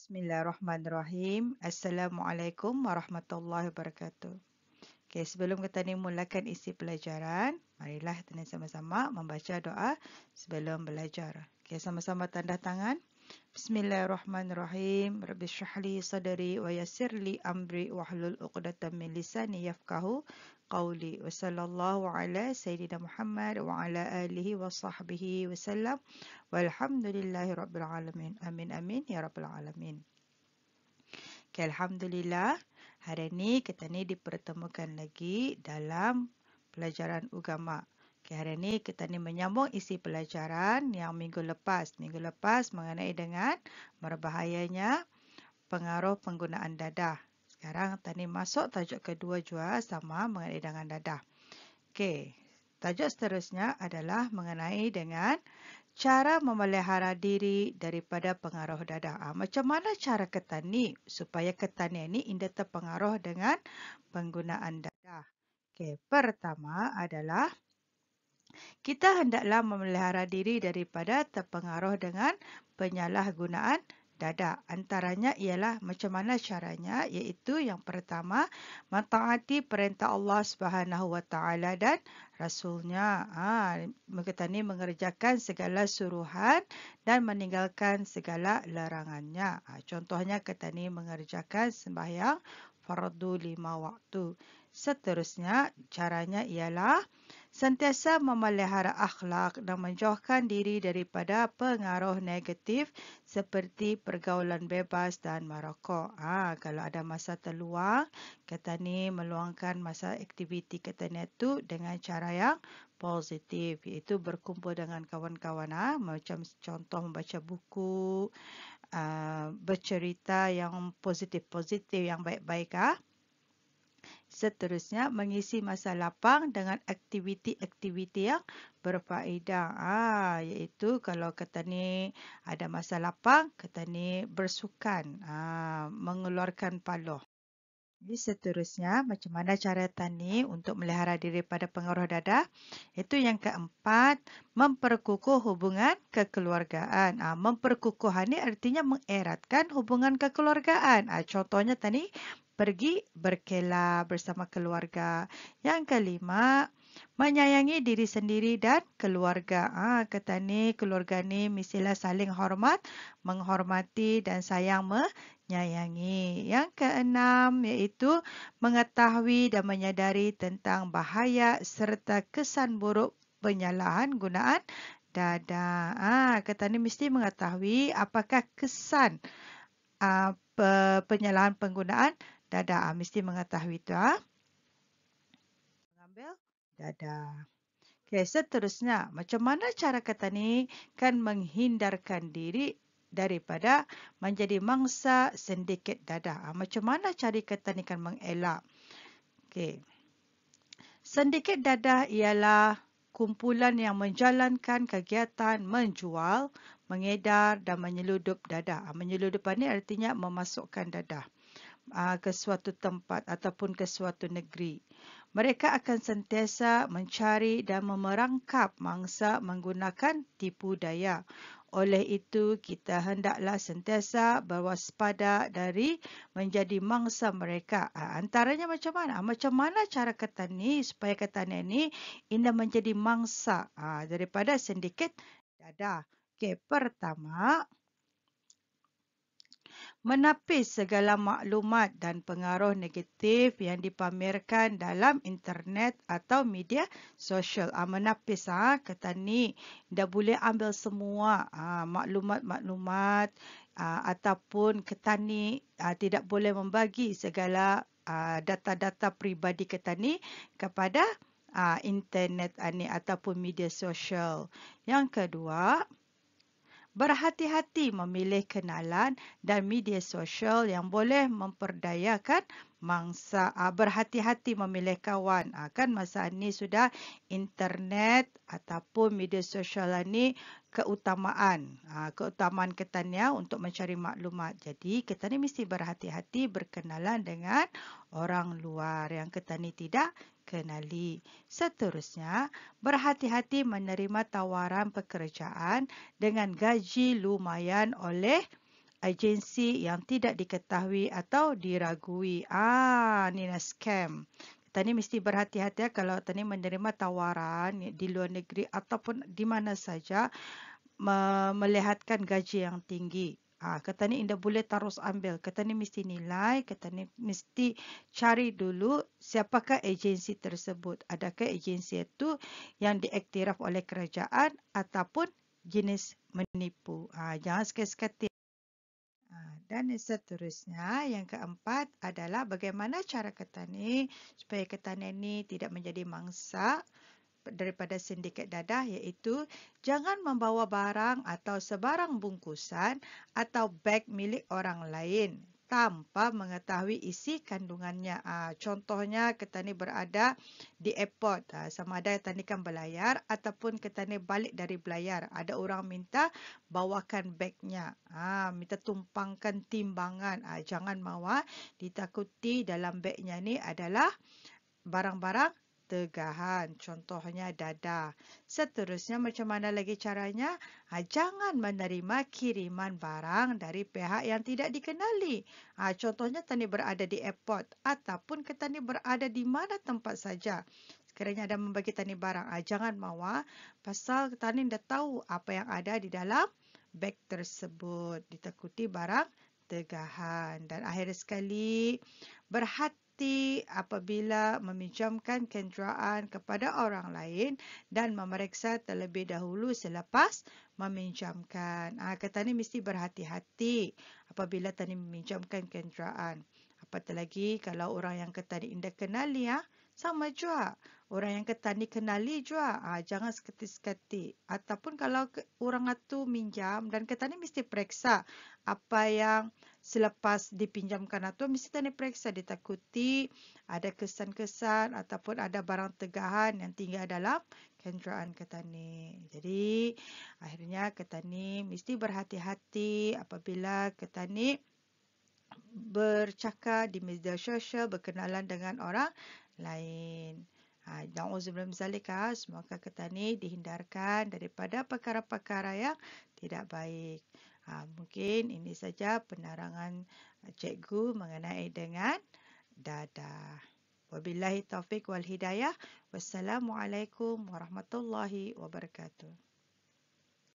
Bismillahirrahmanirrahim. Assalamualaikum warahmatullahi wabarakatuh. Okey, sebelum kita ni mulakan isi pelajaran, marilah kita ni sama-sama membaca doa sebelum belajar. Okey, sama-sama tanda tangan. Bismillahirrahmanirrahim. Rabbi shrah li sadri wa yassir li amri wahlul 'uqdatam min lisani yafqahu qawli. Wa sallallahu ala sayyidina Muhammad wa ala alihi wa sahbihi wasallam. Walhamdulillahi rabbil alamin. Amin amin ya rabbil alamin. Okay, Alhamdulillah, hari ini kita ni dipertemukan lagi dalam pelajaran agama. Okay, hari ini kita ni menyambung isi pelajaran yang minggu lepas. Minggu lepas mengenai dengan berbahayanya pengaruh penggunaan dadah. Sekarang kita ni masuk tajuk kedua jua sama mengenai dengan dadah. Okay, tajuk seterusnya adalah mengenai dengan cara memelihara diri daripada pengaruh dadah. Macam mana cara kita ni supaya kita ni tidak terpengaruh dengan penggunaan dadah? Okey, pertama adalah kita hendaklah memelihara diri daripada terpengaruh dengan penyalahgunaan dadah. Antaranya ialah macam mana caranya, iaitu yang pertama mentaati perintah Allah Subhanahu Wa Taala dan Rasulnya. Kita ni mengerjakan segala suruhan dan meninggalkan segala larangannya. Contohnya kita ni mengerjakan sembahyang fardu 5 waktu. Seterusnya caranya ialah sentiasa memelihara akhlak dan menjauhkan diri daripada pengaruh negatif seperti pergaulan bebas dan merokok. Kalau ada masa terluang, kita ni meluangkan masa aktiviti kita ni tu dengan cara yang positif, iaitu berkumpul dengan kawan-kawan. Macam contoh membaca buku, bercerita yang positif-positif, yang baik-baik. Seterusnya, mengisi masa lapang dengan aktiviti-aktiviti yang berfaedah. Iaitu kalau kita ni ada masa lapang, kita ni bersukan, mengeluarkan paloh. Jadi seterusnya, macam mana cara tani untuk melihara diri pada pengaruh dadah? Itu yang keempat, memperkukuh hubungan kekeluargaan. Memperkukuh ni artinya mengeratkan hubungan kekeluargaan. Contohnya tadi, pergi berkelah bersama keluarga. Yang kelima, menyayangi diri sendiri dan keluarga. Kata ni, keluarga ni mestilah saling hormat, menghormati dan sayang menyayangi. Yang keenam, iaitu mengetahui dan menyadari tentang bahaya serta kesan buruk penyalahan gunaan dadah. Kata ni mesti mengetahui apakah kesan penyalahan penggunaan dadah. Mesti mengetahui itu. Mengambil dadah. Okey, seterusnya, macam mana cara kita ni kan menghindarkan diri daripada menjadi mangsa sindiket dadah. Macam mana cara kita ni kan mengelak? Okey. Sindiket dadah ialah kumpulan yang menjalankan kegiatan menjual, mengedar dan menyeludup dadah. Menyeludup ni artinya memasukkan dadah ke suatu tempat ataupun ke suatu negeri. Mereka akan sentiasa mencari dan memerangkap mangsa menggunakan tipu daya. Oleh itu, kita hendaklah sentiasa berwaspada dari menjadi mangsa mereka. Antaranya macam mana? Macam mana cara kita ni supaya kita ni tidak menjadi mangsa daripada sindiket dadah? Okey, pertama, menapis segala maklumat dan pengaruh negatif yang dipamerkan dalam internet atau media sosial. Menapis, kata ni, dah boleh ambil semua maklumat-maklumat ataupun kita ni tidak boleh membagi segala data-data peribadi kita ni kepada internet ni ataupun media sosial. Yang kedua, berhati-hati memilih kenalan dan media sosial yang boleh memperdayakan mangsa. Berhati-hati memilih kawan. Kan masa ini sudah internet ataupun media sosial ini keutamaan. Keutamaan kita ni untuk mencari maklumat. Jadi kita ni mesti berhati-hati berkenalan dengan orang luar yang kita ni tidak kenali. Seterusnya, berhati-hati menerima tawaran pekerjaan dengan gaji lumayan oleh agensi yang tidak diketahui atau diragui. Ni scam. Kita ni mesti berhati-hati ya kalau kita ni menerima tawaran di luar negeri ataupun di mana saja melihatkan gaji yang tinggi. Kita ni indah boleh terus ambil. Kita ni mesti nilai, kita ni mesti cari dulu siapakah agensi tersebut. Adakah agensi itu yang diiktiraf oleh kerajaan ataupun jenis menipu. Jangan sekali-sekali. Dan yang seterusnya, yang keempat adalah bagaimana cara kita ni supaya kita ni tidak menjadi mangsa daripada sindiket dadah, iaitu jangan membawa barang atau sebarang bungkusan atau beg milik orang lain tanpa mengetahui isi kandungannya. Contohnya kita ni berada di airport, sama ada kita ni kan berlayar ataupun kita ni balik dari berlayar. Ada orang minta bawakan begnya, minta tumpangkan timbangan. Jangan mawa, ditakuti dalam begnya ni adalah barang-barang tegahan, contohnya dadah. Seterusnya macam mana lagi caranya? Jangan menerima kiriman barang dari pihak yang tidak dikenali. Contohnya tani berada di airport ataupun kita ni berada di mana tempat saja. Sekiranya ada membagi tani barang, jangan mawa pasal tani dah tahu apa yang ada di dalam beg tersebut. Ditakuti barang tegahan. Dan akhir sekali, berhati apabila meminjamkan kenderaan kepada orang lain dan memeriksa terlebih dahulu selepas meminjamkan. Kita ni mesti berhati-hati apabila tadi meminjamkan kenderaan. Apatah lagi kalau orang yang kita ni indah kenali, sama juga. Orang yang kita ni kenali juga, jangan seketi-seketi. Ataupun kalau orang itu minjam dan kita ni mesti periksa apa yang selepas dipinjamkan itu mesti tadi periksa, ditakuti ada kesan-kesan ataupun ada barang tegahan yang tinggal dalam kenderaan kita ni. Jadi akhirnya kita ni mesti berhati-hati apabila kita ni bercakap di media sosial, berkenalan dengan orang lain. Na'udzubillah min zalika, semoga kita ni dihindarkan daripada perkara-perkara yang tidak baik. Mungkin ini saja penerangan cikgu mengenai dengan dadah. Wabillahi taufiq wal hidayah. Wassalamualaikum warahmatullahi wabarakatuh.